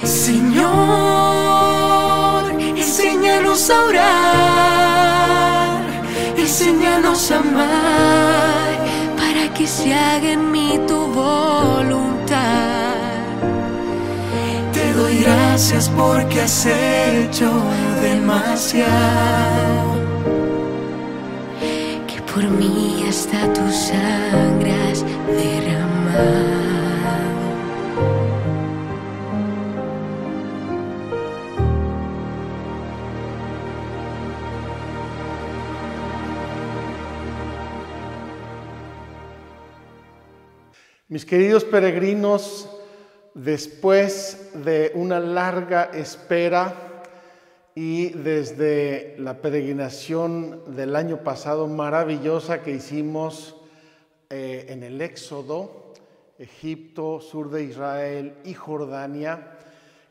Señor, enséñanos a orar, enséñanos a amar, para que se haga en mí tu voluntad. Te doy gracias porque has hecho demasiado, que por mí hasta tu sangre has derramado. Mis queridos peregrinos, después de una larga espera y desde la peregrinación del año pasado maravillosa que hicimos en el Éxodo, Egipto, sur de Israel y Jordania,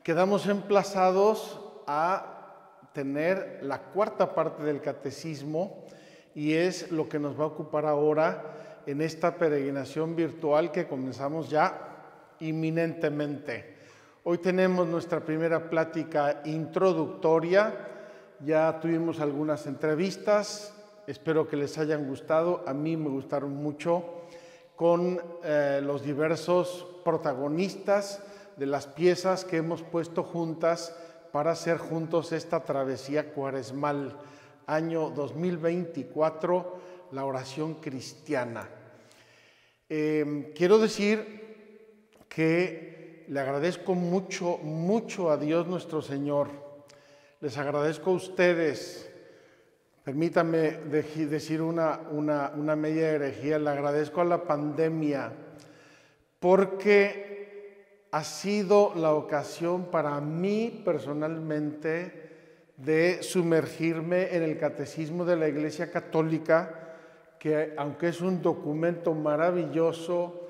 quedamos emplazados a tener la cuarta parte del catecismo, y es lo que nos va a ocupar ahora en esta peregrinación virtual que comenzamos ya inminentemente. Hoy tenemos nuestra primera plática introductoria, ya tuvimos algunas entrevistas, espero que les hayan gustado, a mí me gustaron mucho, con los diversos protagonistas de las piezas que hemos puesto juntas para hacer juntos esta travesía cuaresmal, año 2024, la oración cristiana. Quiero decir que le agradezco mucho a Dios nuestro Señor. Les agradezco a ustedes. Permítanme decir una media herejía. Le agradezco a la pandemia porque ha sido la ocasión para mí personalmente de sumergirme en el catecismo de la Iglesia Católica, que aunque es un documento maravilloso,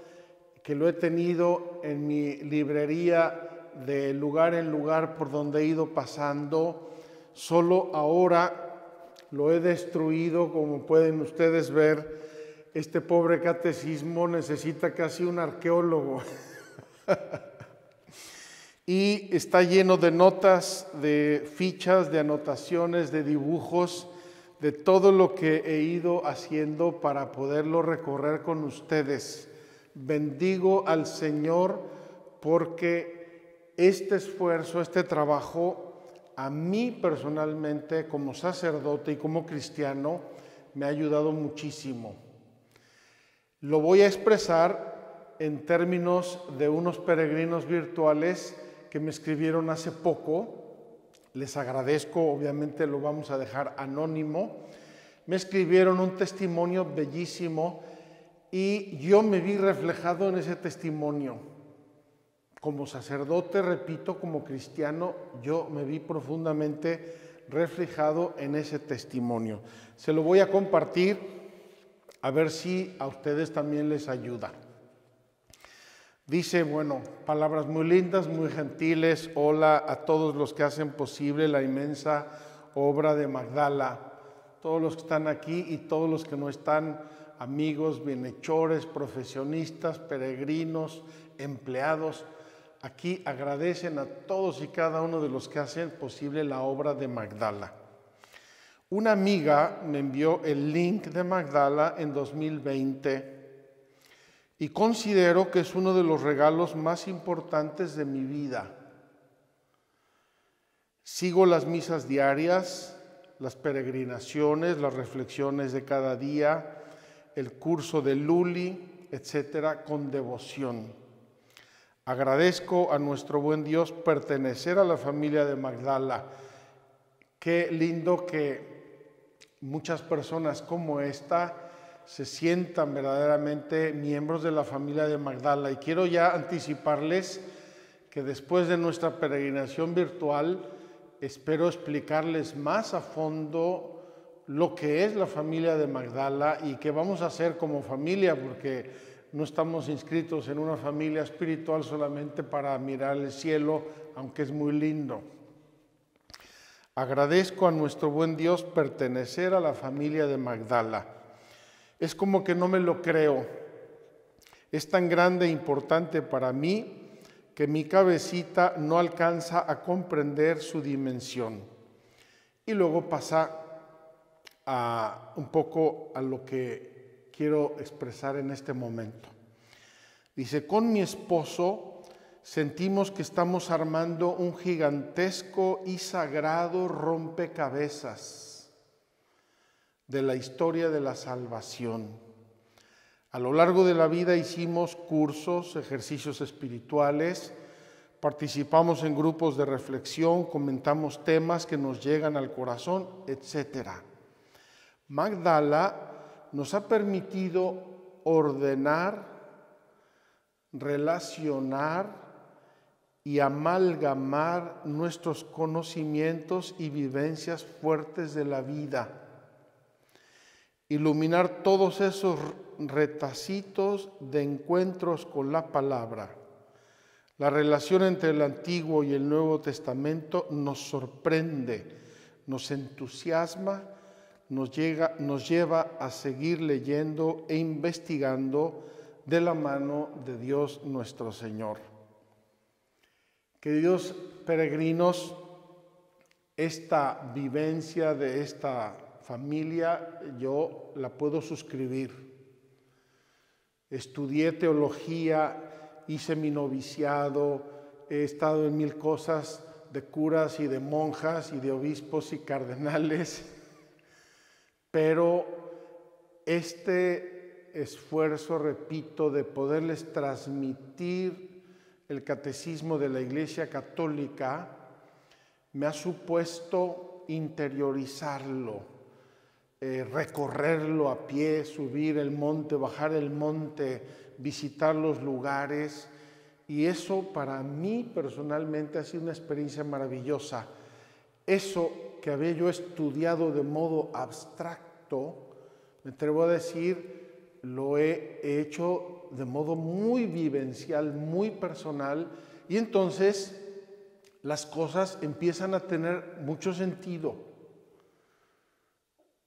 que lo he tenido en mi librería de lugar en lugar por donde he ido pasando, solo ahora lo he destruido. Como pueden ustedes ver, este pobre catecismo necesita casi un arqueólogo. Y está lleno de notas, de fichas, de anotaciones, de dibujos, de todo lo que he ido haciendo para poderlo recorrer con ustedes. Bendigo al Señor porque este esfuerzo, este trabajo, a mí personalmente como sacerdote y como cristiano, me ha ayudado muchísimo. Lo voy a expresar en términos de unos peregrinos virtuales que me escribieron hace poco. Les agradezco, obviamente lo vamos a dejar anónimo. Me escribieron un testimonio bellísimo y yo me vi reflejado en ese testimonio. Como sacerdote, repito, como cristiano, yo me vi profundamente reflejado en ese testimonio. Se lo voy a compartir, a ver si a ustedes también les ayuda. Dice, bueno, palabras muy lindas, muy gentiles. Hola a todos los que hacen posible la inmensa obra de Magdala, todos los que están aquí y todos los que no están, amigos, bienhechores, profesionistas, peregrinos, empleados. Aquí agradecen a todos y cada uno de los que hacen posible la obra de Magdala. Una amiga me envió el link de Magdala en 2020 y considero que es uno de los regalos más importantes de mi vida. Sigo las misas diarias, las peregrinaciones, las reflexiones de cada día, el curso de Luli, etcétera, con devoción. Agradezco a nuestro buen Dios pertenecer a la familia de Magdala. Qué lindo que muchas personas como esta se sientan verdaderamente miembros de la familia de Magdala. Y quiero ya anticiparles que después de nuestra peregrinación virtual, espero explicarles más a fondo lo que es la familia de Magdala y qué vamos a hacer como familia, porque no estamos inscritos en una familia espiritual solamente para mirar el cielo, aunque es muy lindo. Agradezco a nuestro buen Dios pertenecer a la familia de Magdala. Es como que no me lo creo. Es tan grande e importante para mí que mi cabecita no alcanza a comprender su dimensión. Y luego pasa un poco a lo que quiero expresar en este momento. Dice, con mi esposo sentimos que estamos armando un gigantesco y sagrado rompecabezas de la historia de la salvación. A lo largo de la vida hicimos cursos, ejercicios espirituales, participamos en grupos de reflexión, comentamos temas que nos llegan al corazón, etc. Magdala nos ha permitido ordenar, relacionar y amalgamar nuestros conocimientos y vivencias fuertes de la vida. Iluminar todos esos retacitos de encuentros con la palabra. La relación entre el Antiguo y el Nuevo Testamento nos sorprende, nos entusiasma, nos lleva a seguir leyendo e investigando de la mano de Dios nuestro Señor. Queridos peregrinos, esta vivencia de esta familia yo la puedo suscribir. Estudié teología, hice mi noviciado, he estado en mil cosas de curas y de monjas y de obispos y cardenales, pero este esfuerzo, repito, de poderles transmitir el catecismo de la Iglesia Católica me ha supuesto interiorizarlo, recorrerlo a pie, subir el monte, bajar el monte, visitar los lugares, y eso para mí personalmente ha sido una experiencia maravillosa. Eso que había yo estudiado de modo abstracto, me atrevo a decir, lo he hecho de modo muy vivencial, muy personal, y entonces las cosas empiezan a tener mucho sentido.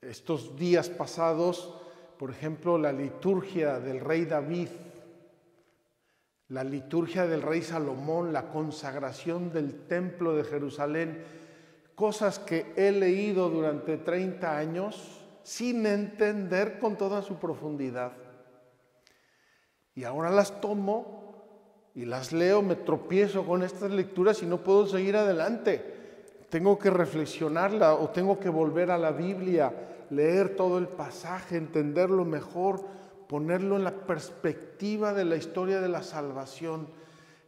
Estos días pasados, por ejemplo, la liturgia del rey David, la liturgia del rey Salomón, la consagración del templo de Jerusalén, cosas que he leído durante 30 años sin entender con toda su profundidad. Y ahora las tomo y las leo, me tropiezo con estas lecturas y no puedo seguir adelante. Tengo que reflexionarla o tengo que volver a la Biblia, leer todo el pasaje, entenderlo mejor, ponerlo en la perspectiva de la historia de la salvación.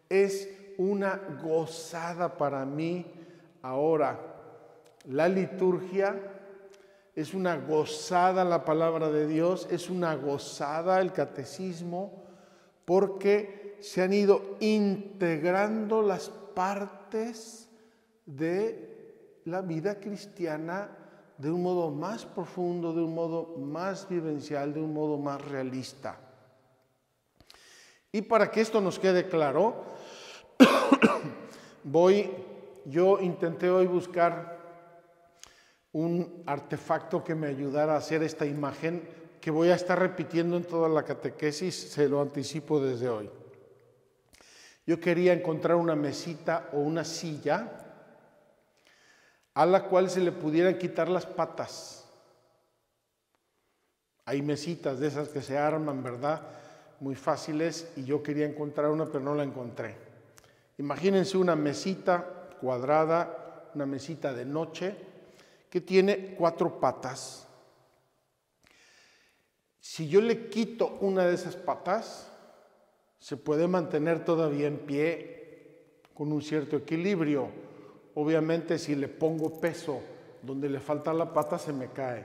Es una gozada para mí ahora. La liturgia es una gozada, la palabra de Dios, es una gozada el catecismo, porque se han ido integrando las partes de la vida cristiana de un modo más profundo, de un modo más vivencial, de un modo más realista. Y para que esto nos quede claro, yo intenté hoy buscar un artefacto que me ayudara a hacer esta imagen que voy a estar repitiendo en toda la catequesis, se lo anticipo desde hoy. Yo quería encontrar una mesita o una silla a la cual se le pudieran quitar las patas. Hay mesitas de esas que se arman, ¿verdad? Muy fáciles, y yo quería encontrar una, pero no la encontré. Imagínense una mesita cuadrada, una mesita de noche, que tiene 4 patas. Si yo le quito una de esas patas, se puede mantener todavía en pie con un cierto equilibrio. Obviamente, si le pongo peso donde le falta la pata, se me cae,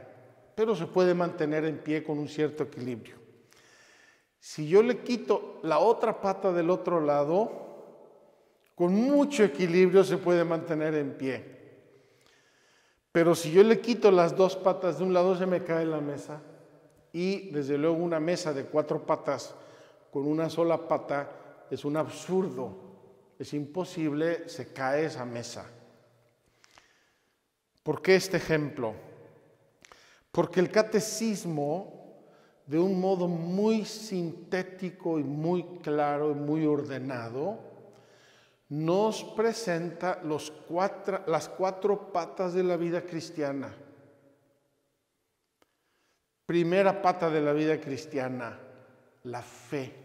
pero se puede mantener en pie con un cierto equilibrio. Si yo le quito la otra pata del otro lado, con mucho equilibrio se puede mantener en pie. Pero si yo le quito las 2 patas de un lado, se me cae la mesa. Y desde luego una mesa de 4 patas con una sola pata es un absurdo, es imposible, se cae esa mesa. ¿Por qué este ejemplo? Porque el catecismo, de un modo muy sintético y muy claro y muy ordenado, nos presenta las cuatro patas de la vida cristiana. Primera pata de la vida cristiana, la fe.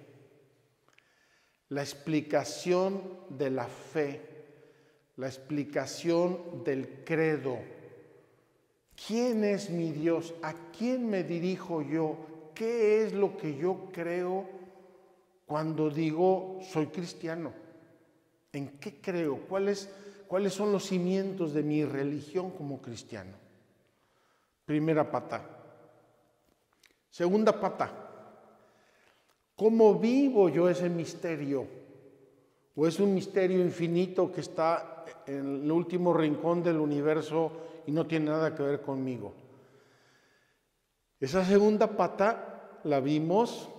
La explicación de la fe, la explicación del credo. ¿Quién es mi Dios? ¿A quién me dirijo yo? ¿Qué es lo que yo creo cuando digo soy cristiano? ¿En qué creo? ¿Cuáles son los cimientos de mi religión como cristiano? Primera pata. Segunda pata. ¿Cómo vivo yo ese misterio? ¿O es un misterio infinito que está en el último rincón del universo y no tiene nada que ver conmigo? Esa segunda pata la vimos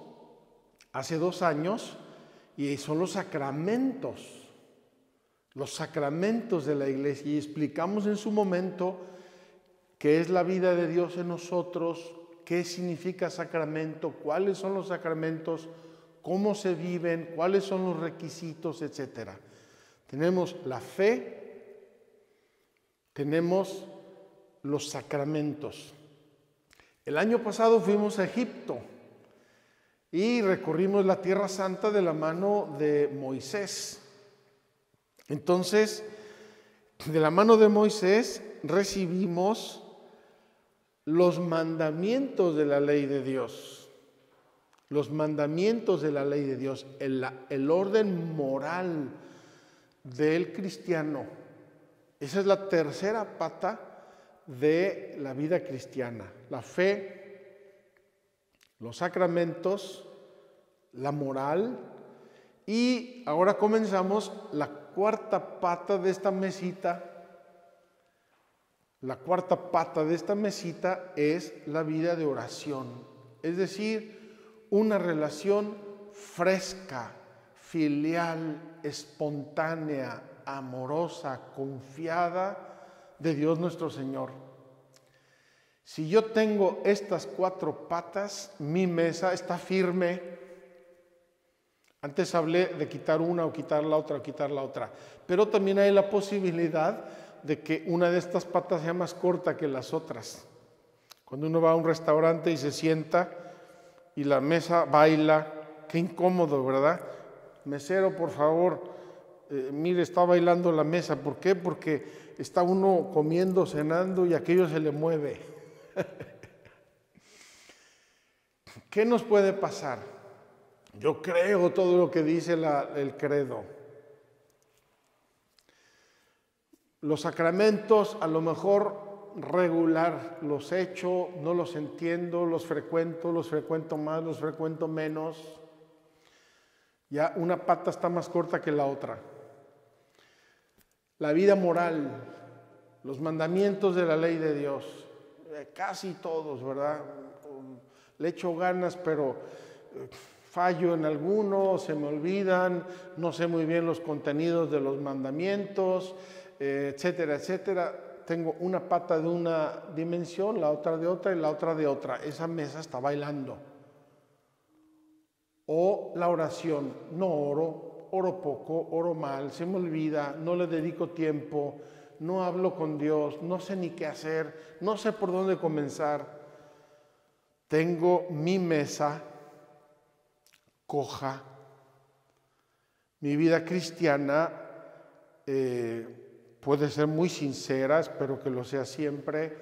hace 2 años y son los sacramentos de la iglesia. Y explicamos en su momento qué es la vida de Dios en nosotros, qué significa sacramento, cuáles son los sacramentos, cómo se viven, cuáles son los requisitos, etc. Tenemos la fe, tenemos los sacramentos. El año pasado fuimos a Egipto y recorrimos la Tierra Santa de la mano de Moisés. Entonces, de la mano de Moisés recibimos los mandamientos de la ley de Dios. Los mandamientos de la ley de Dios, el orden moral del cristiano. Esa es la tercera pata de la vida cristiana. La fe, los sacramentos, la moral. Y ahora comenzamos la cuarta pata de esta mesita. La cuarta pata de esta mesita es la vida de oración, es decir, una relación fresca, filial, espontánea, amorosa, confiada de Dios nuestro Señor. Si yo tengo estas 4 patas, mi mesa está firme. Antes hablé de quitar una o quitar la otra o quitar la otra, pero también hay la posibilidad de que una de estas patas sea más corta que las otras. Cuando uno va a un restaurante y se sienta y la mesa baila, qué incómodo, ¿verdad? Mesero, por favor, mire, está bailando la mesa. ¿Por qué? Porque está uno comiendo, cenando y aquello se le mueve. ¿Qué nos puede pasar? Yo creo todo lo que dice el credo. Los sacramentos a lo mejor regular los echo, no los entiendo, los frecuento más, los frecuento menos. Ya una pata está más corta que la otra. La vida moral, los mandamientos de la ley de Dios, casi todos, ¿verdad? Le echo ganas, pero fallo en algunos, se me olvidan, no sé muy bien los contenidos de los mandamientos, etcétera, etcétera. Tengo una pata de una dimensión, la otra de otra y la otra de otra. Esa mesa está bailando. O la oración, no oro poco, oro mal, se me olvida, no le dedico tiempo, no hablo con Dios, no sé ni qué hacer, no sé por dónde comenzar. Tengo mi mesa coja. Mi vida cristiana puede ser muy sincera, espero que lo sea siempre,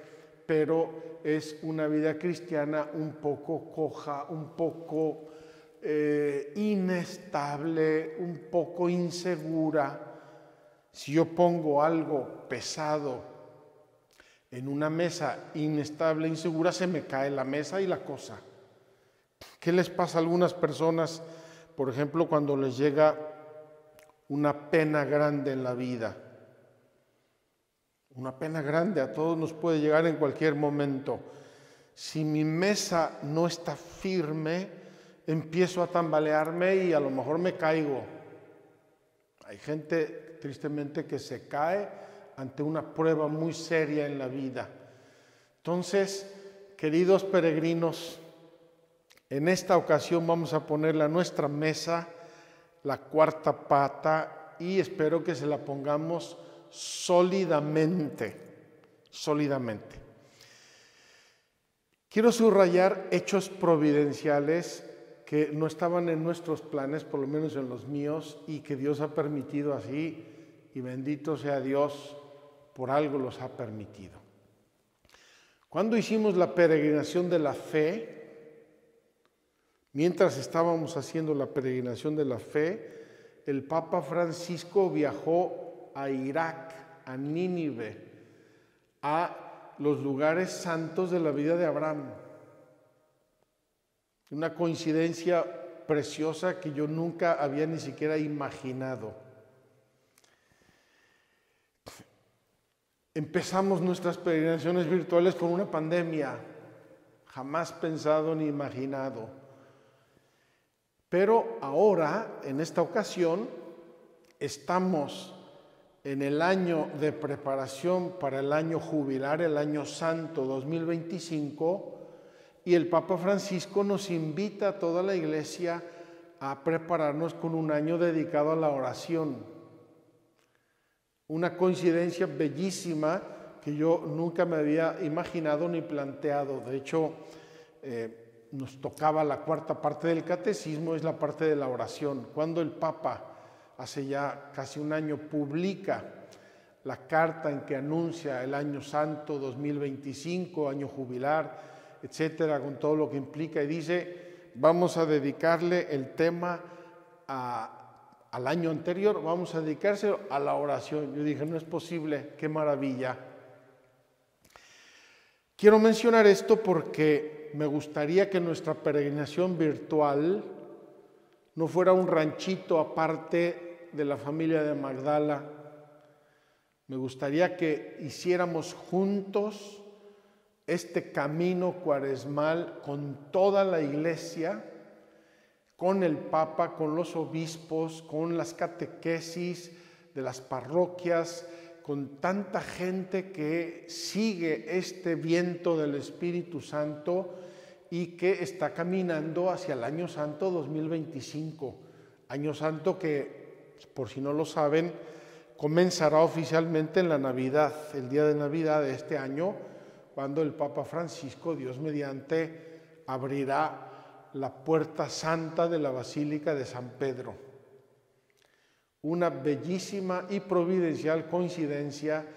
pero es una vida cristiana un poco coja, un poco inestable, un poco insegura. Si yo pongo algo pesado en una mesa inestable, insegura, se me cae la mesa y la cosa. ¿Qué les pasa a algunas personas, por ejemplo, cuando les llega una pena grande en la vida? Una pena grande a todos nos puede llegar en cualquier momento. Si mi mesa no está firme, empiezo a tambalearme y a lo mejor me caigo. Hay gente, tristemente, que se cae ante una prueba muy seria en la vida. Entonces, queridos peregrinos, en esta ocasión vamos a ponerle a nuestra mesa la cuarta pata y espero que se la pongamos sólidamente. Quiero subrayar hechos providenciales que no estaban en nuestros planes, por lo menos en los míos, y que Dios ha permitido así, y bendito sea Dios, por algo los ha permitido. Cuando hicimos la peregrinación de la fe, mientras estábamos haciendo la peregrinación de la fe, el Papa Francisco viajó a Irak, a Nínive, a los lugares santos de la vida de Abraham. Una coincidencia preciosa que yo nunca había ni siquiera imaginado. Empezamos nuestras peregrinaciones virtuales con una pandemia, jamás pensado ni imaginado. Pero ahora, en esta ocasión, estamos en el año de preparación para el año jubilar, el año santo 2025, y el Papa Francisco nos invita a toda la Iglesia a prepararnos con un año dedicado a la oración. Una coincidencia bellísima que yo nunca me había imaginado ni planteado. De hecho, nos tocaba la cuarta parte del catecismo, es la parte de la oración. Cuando el Papa, hace ya casi un año, publica la carta en que anuncia el año santo 2025, año jubilar, etcétera, con todo lo que implica, y dice, vamos a dedicarle el tema al año anterior, vamos a dedicárselo a la oración. Yo dije, no es posible, qué maravilla. Quiero mencionar esto porque me gustaría que nuestra peregrinación virtual no fuera un ranchito aparte de la familia de Magdala. Me gustaría que hiciéramos juntos este camino cuaresmal con toda la Iglesia, con el Papa, con los obispos, con las catequesis de las parroquias, con tanta gente que sigue este viento del Espíritu Santo y que está caminando hacia el Año Santo 2025. Año Santo que, por si no lo saben, comenzará oficialmente en la Navidad, el día de Navidad de este año, cuando el Papa Francisco, Dios mediante, abrirá la puerta santa de la Basílica de San Pedro. Una bellísima y providencial coincidencia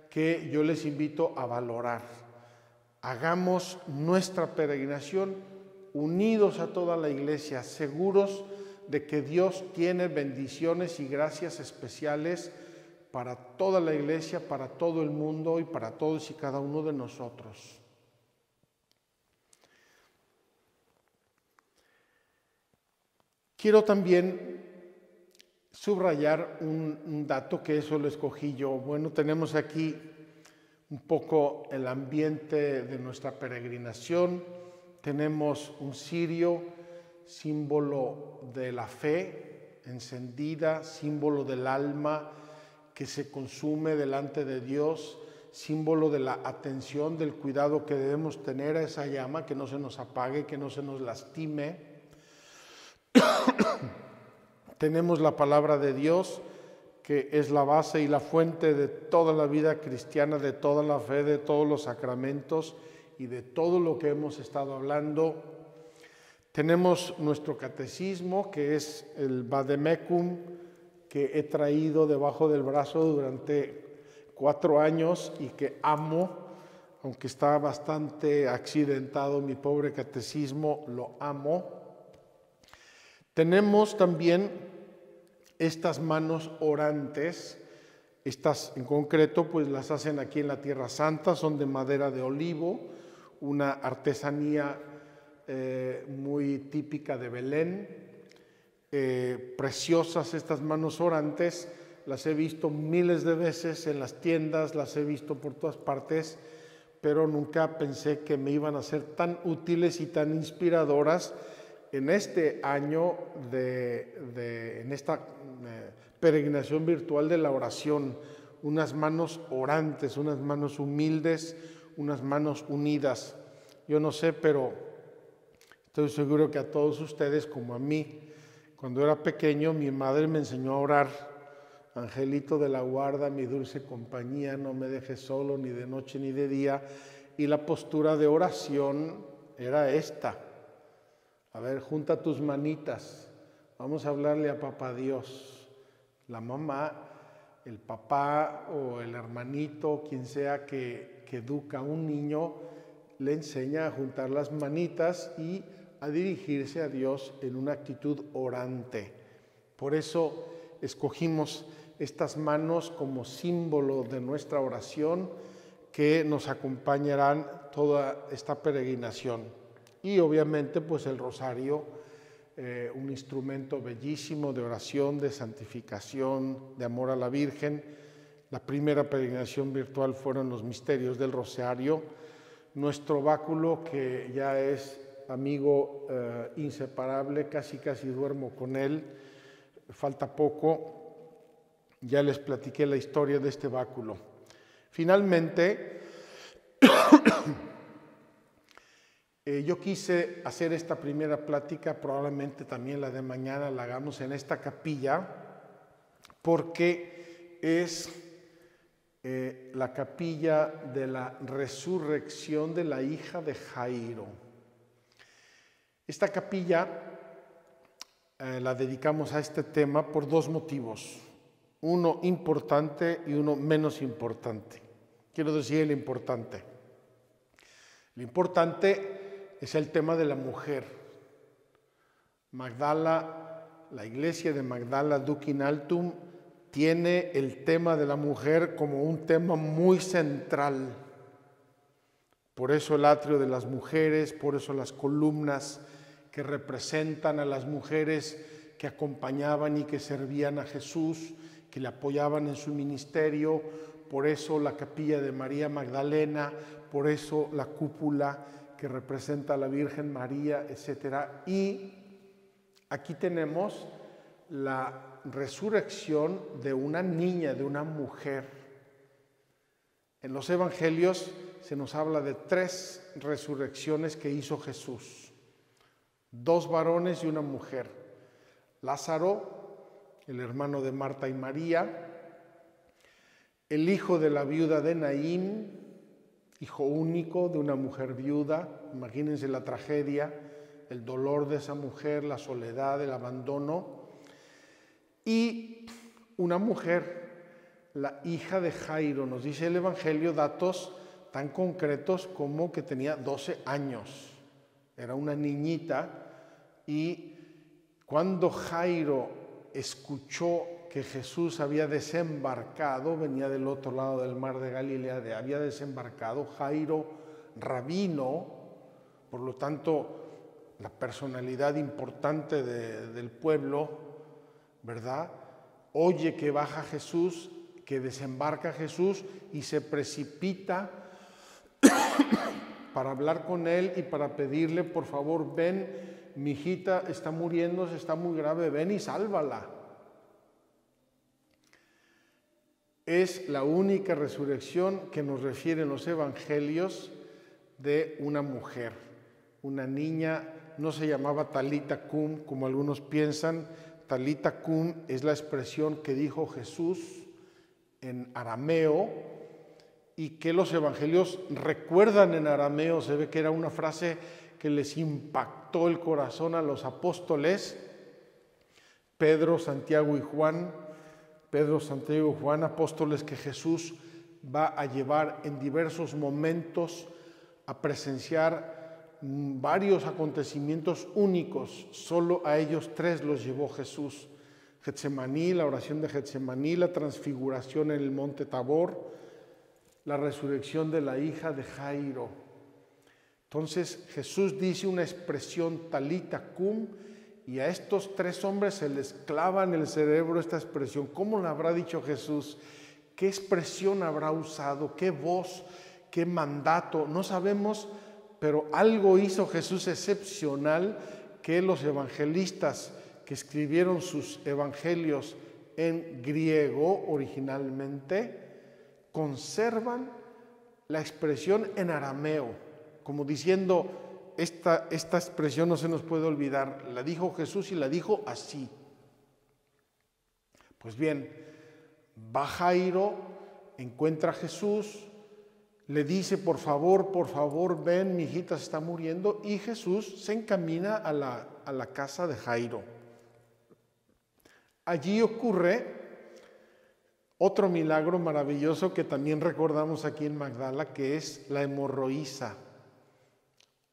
que yo les invito a valorar. Hagamos nuestra peregrinación unidos a toda la Iglesia, seguros de que Dios tiene bendiciones y gracias especiales para toda la Iglesia, para todo el mundo y para todos y cada uno de nosotros. Quiero también subrayar un dato que eso lo escogí yo. Bueno, tenemos aquí un poco el ambiente de nuestra peregrinación. Tenemos un cirio, símbolo de la fe encendida, símbolo del alma que se consume delante de Dios, símbolo de la atención, del cuidado que debemos tener a esa llama, que no se nos apague, que no se nos lastime. Tenemos la palabra de Dios, que es la base y la fuente de toda la vida cristiana, de toda la fe, de todos los sacramentos y de todo lo que hemos estado hablando. Tenemos nuestro catecismo, que es el Vademecum, que he traído debajo del brazo durante 4 años y que amo, aunque está bastante accidentado mi pobre catecismo, lo amo. Tenemos también estas manos orantes, estas en concreto pues las hacen aquí en la Tierra Santa, son de madera de olivo, una artesanía muy típica de Belén, preciosas estas manos orantes, las he visto miles de veces en las tiendas, las he visto por todas partes, pero nunca pensé que me iban a ser tan útiles y tan inspiradoras en este año, en esta peregrinación virtual de la oración. Unas manos orantes, unas manos humildes, unas manos unidas. Yo no sé, pero estoy seguro que a todos ustedes, como a mí, cuando era pequeño, mi madre me enseñó a orar Angelito de la guarda, mi dulce compañía, no me dejes solo ni de noche ni de día. Y la postura de oración era esta. A ver, junta tus manitas, vamos a hablarle a Papá Dios. La mamá, el papá o el hermanito, quien sea que educa a un niño, le enseña a juntar las manitas y a dirigirse a Dios en una actitud orante. Por eso escogimos estas manos como símbolo de nuestra oración que nos acompañarán toda esta peregrinación. Y obviamente pues el rosario, un instrumento bellísimo de oración, de santificación, de amor a la Virgen. La primera peregrinación virtual fueron los misterios del rosario. Nuestro báculo, que ya es amigo inseparable, casi duermo con él, falta poco. Ya les platiqué la historia de este báculo. Finalmente, yo quise hacer esta primera plática, probablemente también la de mañana la hagamos en esta capilla, porque es la capilla de la resurrección de la hija de Jairo. Esta capilla la dedicamos a este tema por dos motivos. Uno importante y uno menos importante. Quiero decir el importante. Lo importante es el tema de la mujer. Magdala, la iglesia de Magdala Duc in Altum, tiene el tema de la mujer como un tema muy central. Por eso el atrio de las mujeres, por eso las columnas que representan a las mujeres que acompañaban y que servían a Jesús, que le apoyaban en su ministerio, por eso la capilla de María Magdalena, por eso la cúpula que representa a la Virgen María, etc. Y aquí tenemos la resurrección de una niña, de una mujer. En los evangelios se nos habla de 3 resurrecciones que hizo Jesús. 2 varones y una mujer. Lázaro, el hermano de Marta y María, el hijo de la viuda de Naín, hijo único de una mujer viuda. Imagínense la tragedia, el dolor de esa mujer, la soledad, el abandono. Y una mujer, la hija de Jairo. Nos dice el Evangelio datos tan concretos como que tenía 12 años. Era una niñita y cuando Jairo escuchó que Jesús había desembarcado, venía del otro lado del mar de Galilea, había desembarcado, Jairo, rabino, por lo tanto la personalidad importante del pueblo, ¿verdad? Oye que baja Jesús, que desembarca Jesús y se precipita para hablar con él y para pedirle, por favor, ven, mi hijita está muriendo, está muy grave, ven y sálvala. Es la única resurrección que nos refieren los evangelios de una mujer. Una niña, no se llamaba Talita Cum, como algunos piensan. Talita Cum es la expresión que dijo Jesús en arameo y que los evangelios recuerdan en arameo. Se ve que era una frase que les impactó el corazón a los apóstoles, Pedro, Santiago y Juan. Pedro, Santiago y Juan, apóstoles que Jesús va a llevar en diversos momentos a presenciar varios acontecimientos únicos. Solo a ellos 3 los llevó Jesús. Getsemaní, la oración de Getsemaní, la transfiguración en el monte Tabor, la resurrección de la hija de Jairo. Entonces Jesús dice una expresión Talita Cum, y a estos 3 hombres se les clava en el cerebro esta expresión. ¿Cómo la habrá dicho Jesús? ¿Qué expresión habrá usado? ¿Qué voz? ¿Qué mandato? No sabemos, pero algo hizo Jesús excepcional que los evangelistas que escribieron sus evangelios en griego originalmente conservan la expresión en arameo, como diciendo, esta expresión no se nos puede olvidar, la dijo Jesús y la dijo así. Pues bien, Va Jairo, encuentra a Jesús, le dice, por favor, ven, mi hijita se está muriendo, y Jesús se encamina a la casa de Jairo. Allí ocurre otro milagro maravilloso que también recordamos aquí en Magdala, que es la hemorroísa.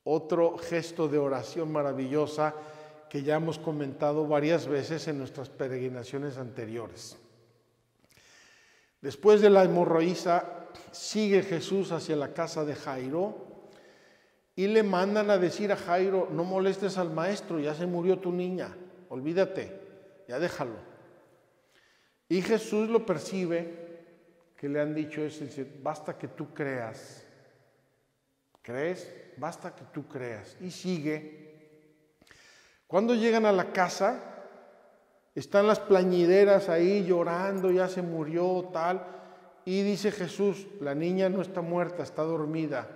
Otro gesto de oración maravillosa que ya hemos comentado varias veces en nuestras peregrinaciones anteriores. Después de la hemorroísa, sigue Jesús hacia la casa de Jairo y le mandan a decir a Jairo, no molestes al maestro, ya se murió tu niña, olvídate, ya déjalo. Y Jesús lo percibe, que le han dicho eso, dice, basta que tú creas. ¿Crees? Basta que tú creas. Y sigue. Cuando llegan a la casa, están las plañideras ahí llorando, ya se murió, tal. Y dice Jesús, la niña no está muerta, está dormida.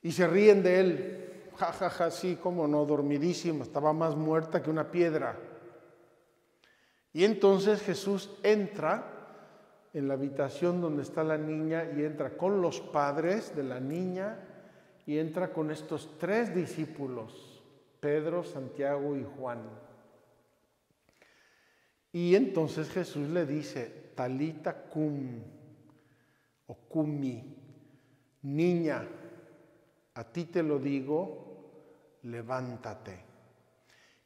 Y se ríen de él. Ja, ja, ja, sí, cómo no, dormidísima, estaba más muerta que una piedra. Y entonces Jesús entra en la habitación donde está la niña y entra con los padres de la niña y entra con estos 3 discípulos, Pedro, Santiago y Juan. Y entonces Jesús le dice, Talita cum, o cumi, niña, a ti te lo digo, levántate.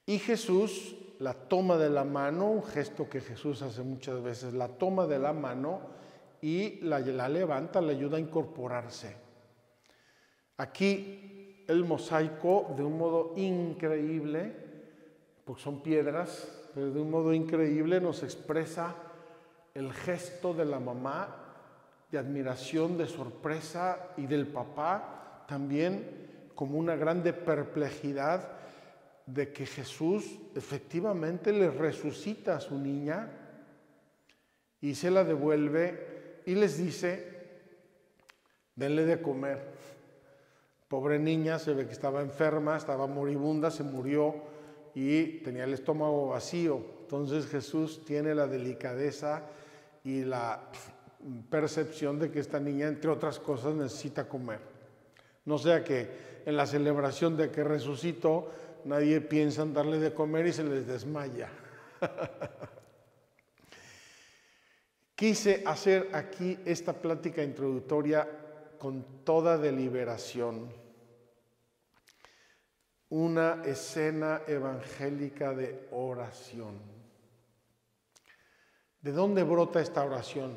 Y Jesús la toma de la mano, un gesto que Jesús hace muchas veces, la toma de la mano y la levanta, le ayuda a incorporarse. Aquí el mosaico, de un modo increíble, porque son piedras, pero de un modo increíble nos expresa el gesto de la mamá de admiración, de sorpresa, y del papá también como una grande perplejidad de que Jesús efectivamente le resucita a su niña y se la devuelve y les dice, denle de comer. Pobre niña, se ve que estaba enferma, estaba moribunda, se murió y tenía el estómago vacío. Entonces Jesús tiene la delicadeza y la percepción de que esta niña, entre otras cosas, necesita comer. No sea que en la celebración de que resucitó, nadie piensa en darle de comer y se les desmaya. Quise hacer aquí esta plática introductoria con toda deliberación. Una escena evangélica de oración. ¿De dónde brota esta oración?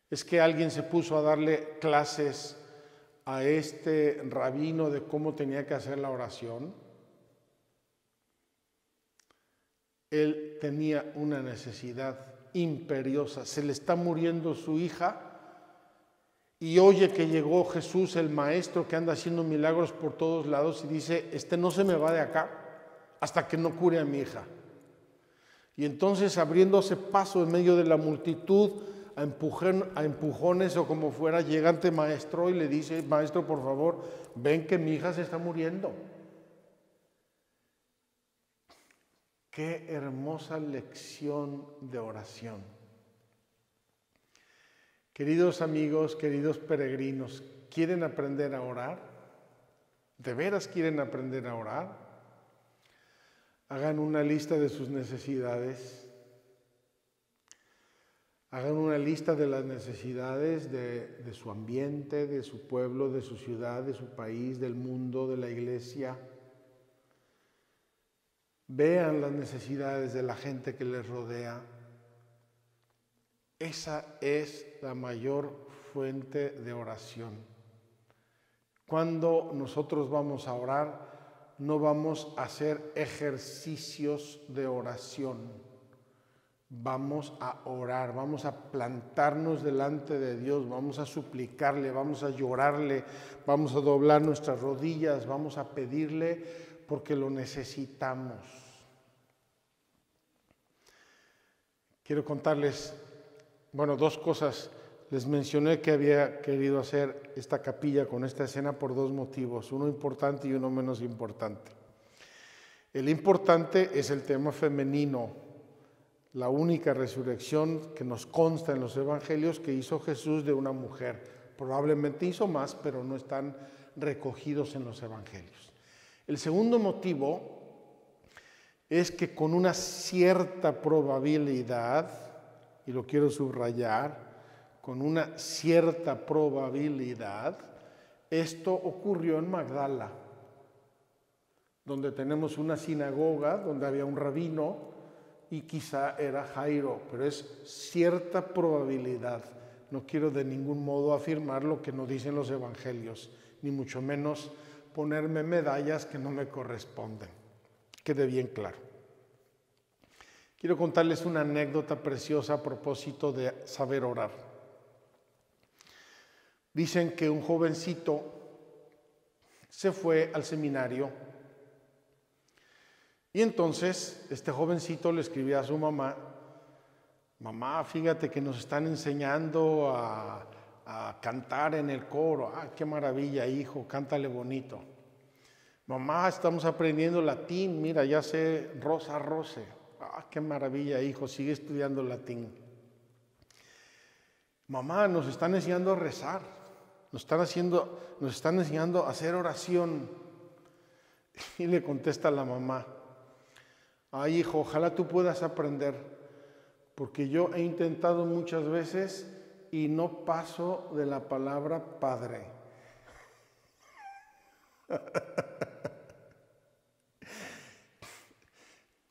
¿Es que alguien se puso a darle clases a este rabino de cómo tenía que hacer la oración? Él tenía una necesidad imperiosa, se le está muriendo su hija y oye que llegó Jesús, el maestro que anda haciendo milagros por todos lados, y dice, no se me va de acá hasta que no cure a mi hija. Y entonces, abriéndose paso en medio de la multitud, a empujones o como fuera, llega ante maestro y le dice, maestro, por favor, ven que mi hija se está muriendo. Qué hermosa lección de oración. Queridos amigos, queridos peregrinos, ¿quieren aprender a orar? ¿De veras quieren aprender a orar? Hagan una lista de sus necesidades. Hagan una lista de las necesidades de su ambiente, de su pueblo, de su ciudad, de su país, del mundo, de la iglesia. Vean las necesidades de la gente que les rodea. Esa es la mayor fuente de oración. Cuando nosotros vamos a orar, no vamos a hacer ejercicios de oración. Vamos a orar, vamos a plantarnos delante de Dios, vamos a suplicarle, vamos a llorarle, vamos a doblar nuestras rodillas, vamos a pedirle porque lo necesitamos. Quiero contarles, 2 cosas. Les mencioné que había querido hacer esta capilla con esta escena por 2 motivos, uno importante y uno menos importante. El importante es el tema femenino. la única resurrección que nos consta en los evangelios que hizo Jesús de una mujer. Probablemente hizo más, pero no están recogidos en los evangelios. El segundo motivo es que con una cierta probabilidad, y lo quiero subrayar, con una cierta probabilidad, esto ocurrió en Magdala, donde tenemos una sinagoga, donde había un rabino, y quizá era Jairo, pero es cierta probabilidad. No quiero de ningún modo afirmar lo que no dicen los evangelios, ni mucho menos ponerme medallas que no me corresponden. Quede bien claro. Quiero contarles una anécdota preciosa a propósito de saber orar. Dicen que un jovencito se fue al seminario y entonces este jovencito le escribía a su mamá: mamá, fíjate que nos están enseñando a cantar en el coro. Ah, qué maravilla, hijo, cántale bonito. Mamá, estamos aprendiendo latín, mira, ya sé rosa, rose. Ah, qué maravilla, hijo, sigue estudiando latín. Mamá, nos están enseñando a rezar, nos están enseñando a hacer oración. Y le contesta la mamá: ay, hijo, ojalá tú puedas aprender, porque yo he intentado muchas veces y no paso de la palabra padre.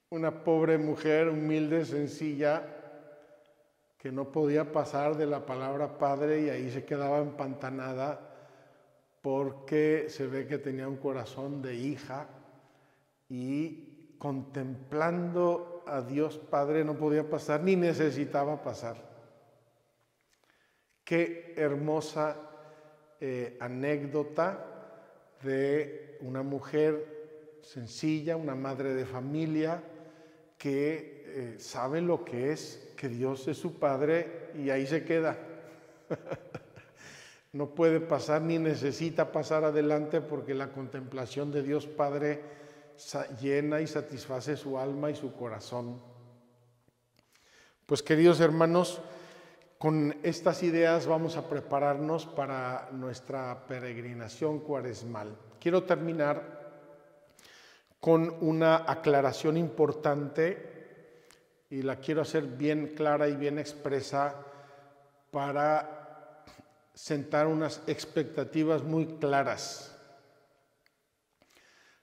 Una pobre mujer humilde, sencilla, que no podía pasar de la palabra padre y ahí se quedaba empantanada porque se ve que tenía un corazón de hija y contemplando a Dios Padre no podía pasar ni necesitaba pasar. Qué hermosa anécdota de una mujer sencilla, una madre de familia que sabe lo que es que Dios es su Padre y ahí se queda. No puede pasar ni necesita pasar adelante porque la contemplación de Dios Padre llena y satisface su alma y su corazón. Pues queridos hermanos, con estas ideas vamos a prepararnos para nuestra peregrinación cuaresmal. Quiero terminar con una aclaración importante y la quiero hacer bien clara y bien expresa para sentar unas expectativas muy claras.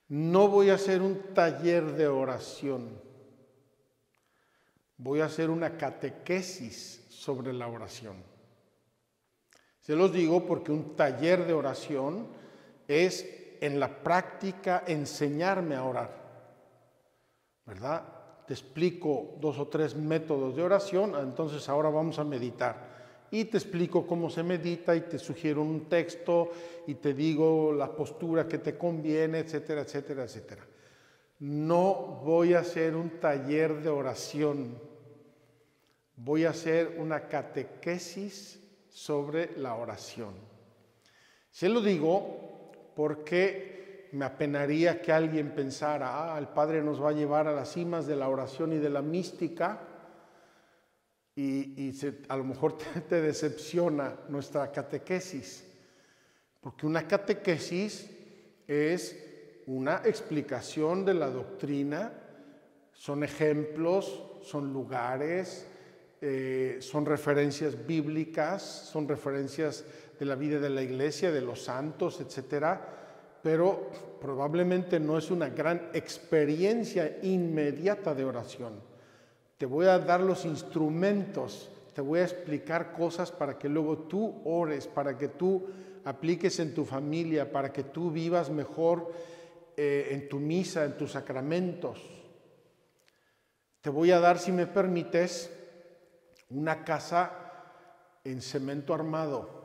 No voy a hacer un taller de oración, voy a hacer una catequesis sobre la oración. Se los digo porque un taller de oración es en la práctica enseñarme a orar, ¿verdad? Te explico 2 o 3 métodos de oración, entonces ahora vamos a meditar. Y te explico cómo se medita y te sugiero un texto y te digo la postura que te conviene, etcétera, etcétera, etcétera. No voy a hacer un taller de oración, voy a hacer una catequesis sobre la oración. Se lo digo porque me apenaría que alguien pensara: el Padre nos va a llevar a las cimas de la oración y de la mística, y a lo mejor te decepciona nuestra catequesis, porque una catequesis es una explicación de la doctrina, son ejemplos, son lugares, son referencias bíblicas, son referencias de la vida de la iglesia, de los santos, etcétera, pero probablemente no es una gran experiencia inmediata de oración. Te voy a dar los instrumentos, te voy a explicar cosas para que luego tú ores, para que tú apliques en tu familia, para que tú vivas mejor en tu misa, en tus sacramentos. Te voy a dar, si me permites, una casa en cemento armado.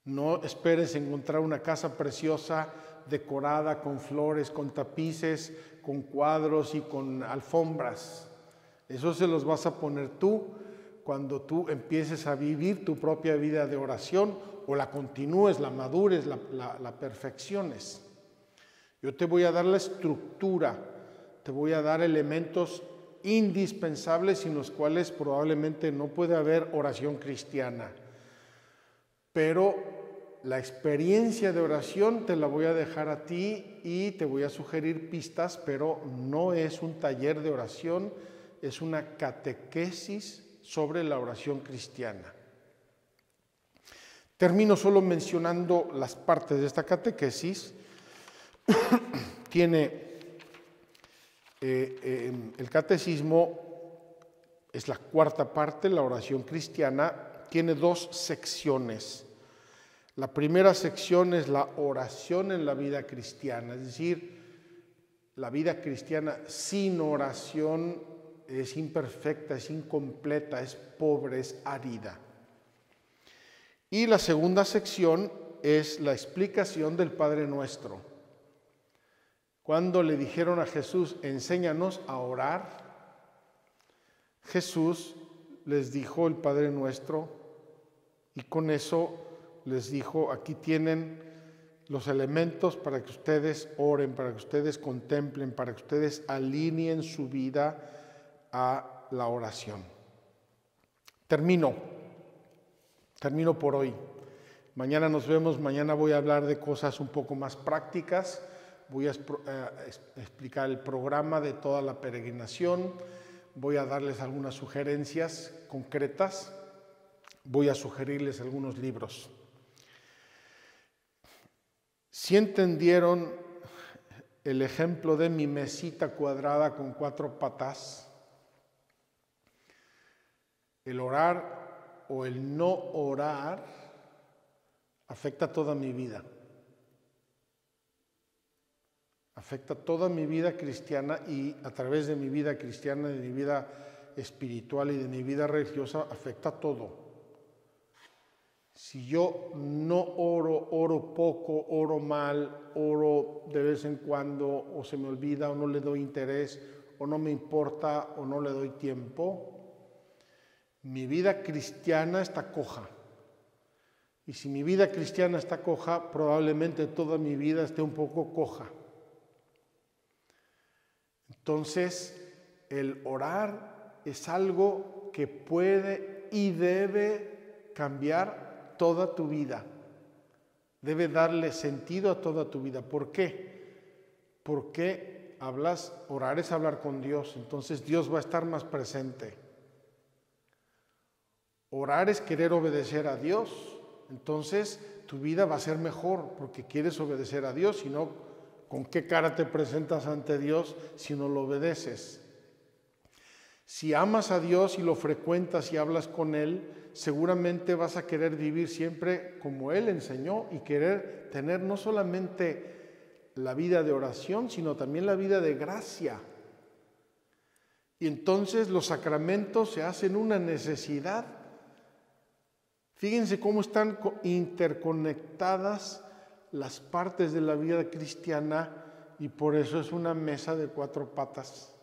No esperes encontrar una casa preciosa, decorada con flores, con tapices, con cuadros y con alfombras. Eso se los vas a poner tú cuando tú empieces a vivir tu propia vida de oración o la continúes, la madures, la perfecciones. Yo te voy a dar la estructura, te voy a dar elementos indispensables sin los cuales probablemente no puede haber oración cristiana. Pero la experiencia de oración te la voy a dejar a ti y te voy a sugerir pistas, pero no es un taller de oración, es una catequesis sobre la oración cristiana. Termino solo mencionando las partes de esta catequesis. Tiene el catecismo, es la cuarta parte, la oración cristiana, tiene 2 secciones. La primera sección es la oración en la vida cristiana, es decir, la vida cristiana sin oración es imperfecta, es incompleta, es pobre, es árida. Y la segunda sección es la explicación del Padre Nuestro. Cuando le dijeron a Jesús, enséñanos a orar, Jesús les dijo el Padre Nuestro y con eso les dijo, aquí tienen los elementos para que ustedes oren, para que ustedes contemplen, para que ustedes alineen su vida a la oración. Termino por hoy. Mañana nos vemos, mañana voy a hablar de cosas un poco más prácticas, voy a explicar el programa de toda la peregrinación, voy a darles algunas sugerencias concretas, voy a sugerirles algunos libros. Si entendieron el ejemplo de mi mesita cuadrada con 4 patas, el orar o el no orar afecta toda mi vida. Afecta toda mi vida cristiana y a través de mi vida cristiana, de mi vida espiritual y de mi vida religiosa, afecta todo. Si yo no oro poco, oro mal, oro de vez en cuando, o se me olvida, o no le doy interés, o no me importa, o no le doy tiempo, mi vida cristiana está coja. Y si mi vida cristiana está coja, probablemente toda mi vida esté un poco coja. Entonces, el orar es algo que puede y debe cambiar toda tu vida, debe darle sentido a toda tu vida. ¿Por qué? Porque orar es hablar con Dios, entonces Dios va a estar más presente. Orar es querer obedecer a Dios, entonces tu vida va a ser mejor porque quieres obedecer a Dios, si no, ¿con qué cara te presentas ante Dios si no lo obedeces? Si amas a Dios y lo frecuentas y hablas con Él, seguramente vas a querer vivir siempre como Él enseñó y querer tener no solamente la vida de oración, sino también la vida de gracia. Y entonces los sacramentos se hacen una necesidad. Fíjense cómo están interconectadas las partes de la vida cristiana y por eso es una mesa de 4 patas.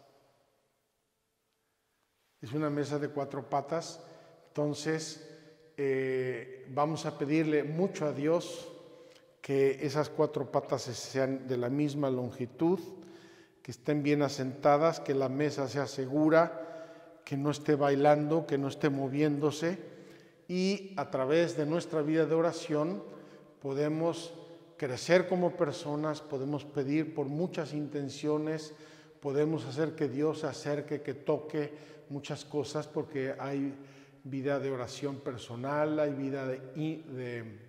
Es una mesa de 4 patas, entonces vamos a pedirle mucho a Dios que esas 4 patas sean de la misma longitud, que estén bien asentadas, que la mesa sea segura, que no esté bailando, que no esté moviéndose y a través de nuestra vida de oración podemos crecer como personas, podemos pedir por muchas intenciones, podemos hacer que Dios se acerque, que toque muchas cosas porque hay vida de oración personal, hay vida de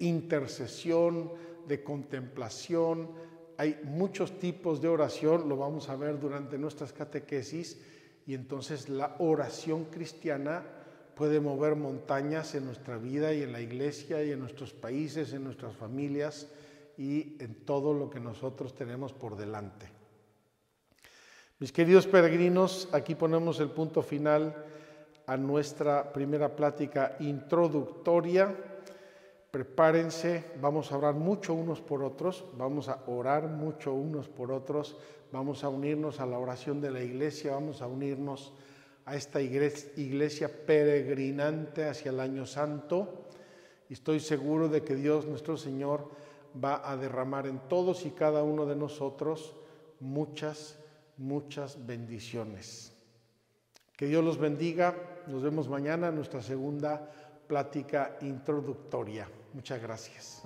intercesión, de contemplación, hay muchos tipos de oración, lo vamos a ver durante nuestras catequesis y entonces la oración cristiana puede mover montañas en nuestra vida y en la iglesia y en nuestros países, en nuestras familias y en todo lo que nosotros tenemos por delante. Mis queridos peregrinos, aquí ponemos el punto final a nuestra primera plática introductoria. Prepárense, vamos a orar mucho unos por otros, vamos a orar mucho unos por otros, vamos a unirnos a la oración de la iglesia, vamos a unirnos a esta iglesia peregrinante hacia el Año Santo. Y estoy seguro de que Dios nuestro Señor va a derramar en todos y cada uno de nosotros muchas muchas bendiciones. Que Dios los bendiga. Nos vemos mañana en nuestra segunda plática introductoria. Muchas gracias.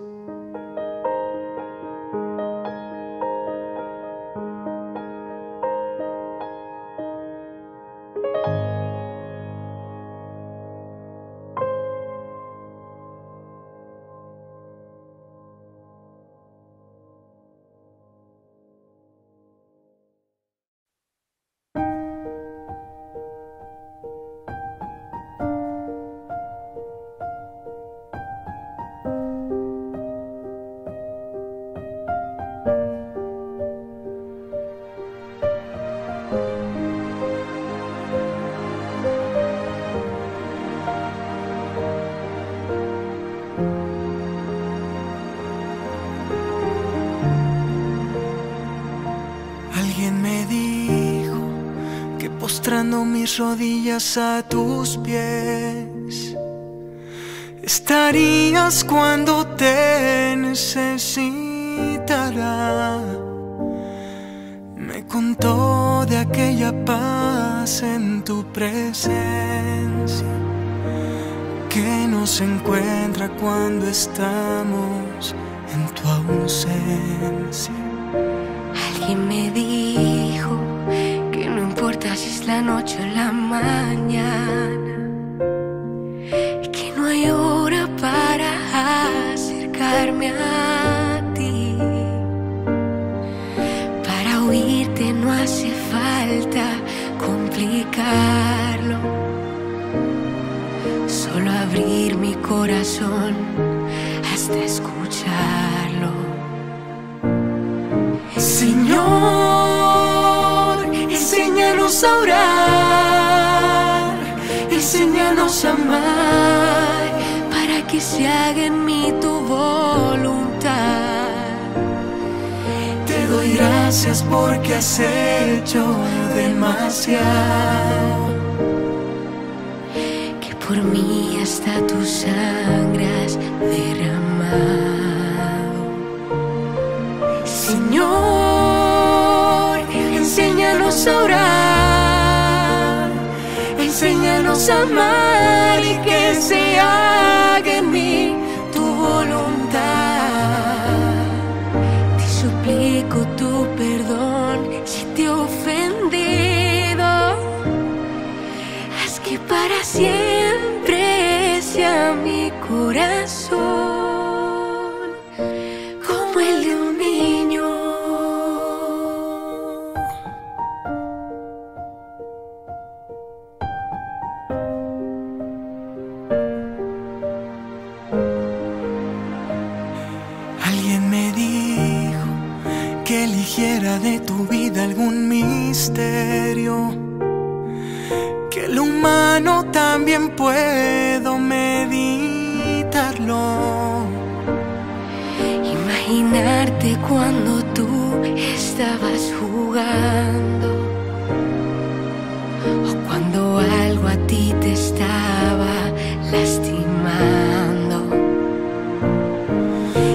Postrando mis rodillas a tus pies, estarías cuando te necesitará. Me contó de aquella paz en tu presencia que nos encuentra cuando estamos en tu ausencia. Alguien me dijo que no importa si es la noche o la mañana, que no hay hora para acercarme a ti. Para oírte no hace falta complicarlo, solo abrir mi corazón hasta escucharlo. Señor, enséñanos a orar, enséñanos a amar, para que se haga en mí tu voluntad. Te doy gracias porque has hecho demasiado, que por mí hasta tu sangre has derramado. Señor, enséñanos a orar, enséñanos a amar y que se haga en mí tu voluntad. Te suplico tu perdón si te he ofendido. Haz que para siempre sea mi corazón como el de un niño. Alguien me dijo que eligiera de tu vida algún misterio, que lo humano también puedo meditarlo. Imaginarte cuando tú estabas jugando, o cuando algo a ti te estaba lastimando.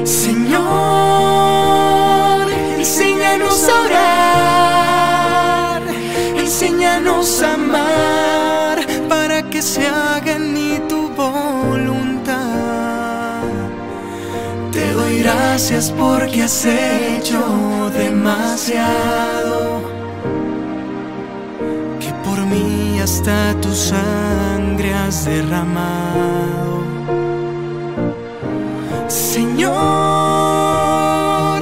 Señor, enséñanos a orar, enséñanos a amar, para que se haga en mí tu voluntad. Te doy gracias porque has hecho demasiado, que por mí hasta tu sangre has derramado. Señor,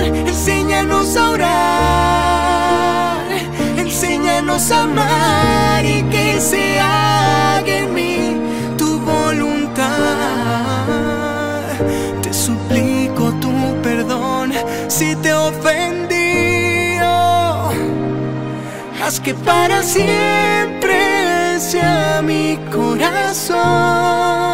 enséñanos a orar, enséñanos a amar y que se haga en mí tu voluntad. Te suplico tu perdón si te he ofendido. Haz que para siempre sea mi corazón